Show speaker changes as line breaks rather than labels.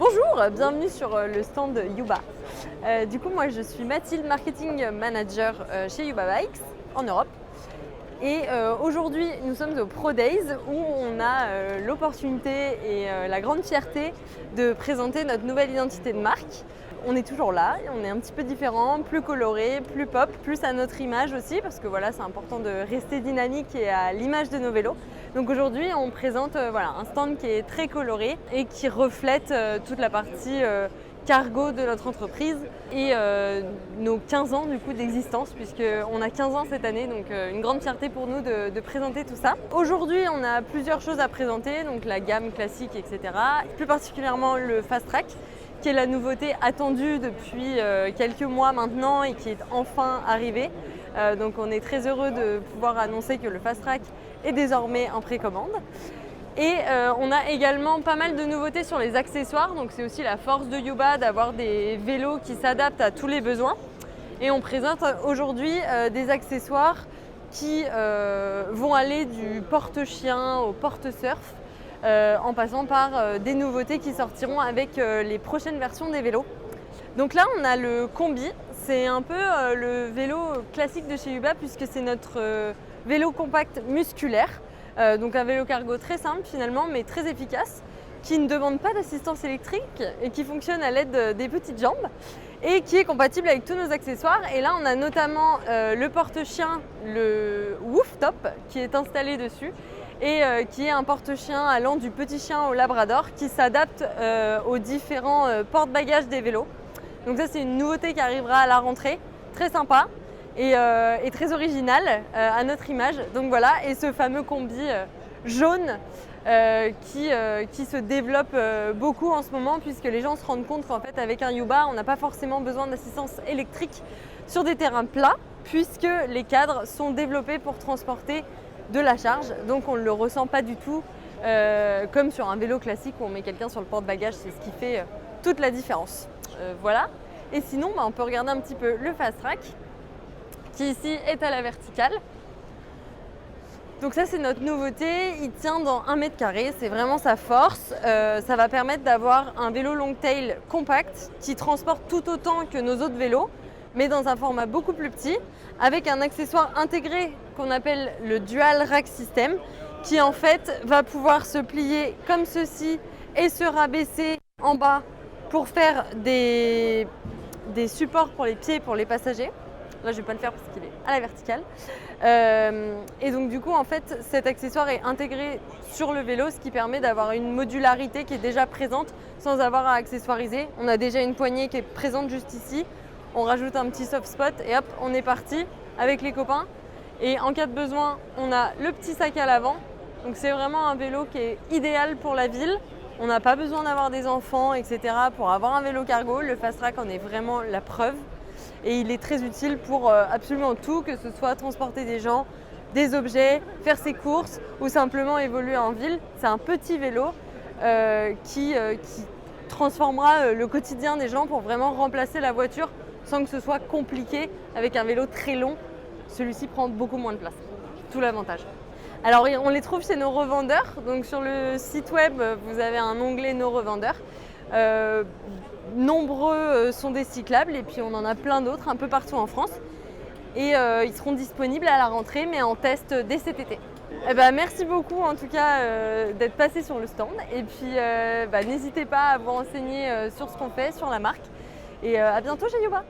Bonjour, bienvenue sur le stand Yuba. Du coup, moi je suis Mathilde, Marketing Manager chez Yuba Bikes en Europe. Et aujourd'hui, nous sommes au Pro Days où on a l'opportunité et la grande fierté de présenter notre nouvelle identité de marque. On est toujours là, on est un petit peu différent, plus coloré, plus pop, plus à notre image aussi, parce que voilà, c'est important de rester dynamique et à l'image de nos vélos. Donc aujourd'hui, on présente un stand qui est très coloré et qui reflète toute la partie cargo de notre entreprise et nos 15 ans du coup d'existence, puisqu'on a 15 ans cette année, donc une grande fierté pour nous de présenter tout ça. Aujourd'hui, on a plusieurs choses à présenter, donc la gamme classique, etc. Plus particulièrement le Fast Track, qui est la nouveauté attendue depuis quelques mois maintenant et qui est enfin arrivée. Donc on est très heureux de pouvoir annoncer que le Fast Track est désormais en précommande. Et on a également pas mal de nouveautés sur les accessoires, donc c'est aussi la force de Yuba d'avoir des vélos qui s'adaptent à tous les besoins. Et on présente aujourd'hui des accessoires qui vont aller du porte-chien au porte-surf, en passant par des nouveautés qui sortiront avec les prochaines versions des vélos. Donc là, on a le Combi, c'est un peu le vélo classique de chez Yuba puisque c'est notre vélo compact musculaire. Donc un vélo cargo très simple finalement, mais très efficace, qui ne demande pas d'assistance électrique et qui fonctionne à l'aide des petites jambes et qui est compatible avec tous nos accessoires. Et là, on a notamment le porte-chien, le Woof Top, qui est installé dessus et qui est un porte-chien allant du petit chien au labrador qui s'adapte aux différents porte-bagages des vélos. Donc ça, c'est une nouveauté qui arrivera à la rentrée, très sympa et très originale à notre image. Donc voilà, et ce fameux combi jaune qui se développe beaucoup en ce moment, puisque les gens se rendent compte qu'en fait avec un Yuba, on n'a pas forcément besoin d'assistance électrique sur des terrains plats, puisque les cadres sont développés pour transporter de la charge, donc on ne le ressent pas du tout comme sur un vélo classique où on met quelqu'un sur le porte-bagages, c'est ce qui fait toute la différence. Voilà, et sinon on peut regarder un petit peu le Fast Track qui ici est à la verticale. Donc ça, c'est notre nouveauté, il tient dans 1 mètre carré, c'est vraiment sa force. Ça va permettre d'avoir un vélo long tail compact qui transporte tout autant que nos autres vélos, mais dans un format beaucoup plus petit, avec un accessoire intégré qu'on appelle le Dual Rack System, qui en fait va pouvoir se plier comme ceci et se rabaisser en bas pour faire des supports pour les pieds pour les passagers. Là, je ne vais pas le faire parce qu'il est à la verticale. Et donc, du coup, en fait, cet accessoire est intégré sur le vélo, ce qui permet d'avoir une modularité qui est déjà présente sans avoir à accessoiriser. On a déjà une poignée qui est présente juste ici. On rajoute un petit soft spot et hop, on est parti avec les copains. Et en cas de besoin, on a le petit sac à l'avant. Donc, c'est vraiment un vélo qui est idéal pour la ville. On n'a pas besoin d'avoir des enfants, etc. pour avoir un vélo cargo. Le Fast Track en est vraiment la preuve. Et il est très utile pour absolument tout, que ce soit transporter des gens, des objets, faire ses courses ou simplement évoluer en ville. C'est un petit vélo qui transformera le quotidien des gens pour vraiment remplacer la voiture sans que ce soit compliqué avec un vélo très long. Celui-ci prend beaucoup moins de place, tout l'avantage. Alors on les trouve chez nos revendeurs, donc sur le site web vous avez un onglet nos revendeurs. Nombreux sont des cyclables et puis on en a plein d'autres un peu partout en France. Et ils seront disponibles à la rentrée mais en test dès cet été. Merci beaucoup en tout cas d'être passé sur le stand et puis n'hésitez pas à vous renseigner sur ce qu'on fait, sur la marque et à bientôt chez Yuba.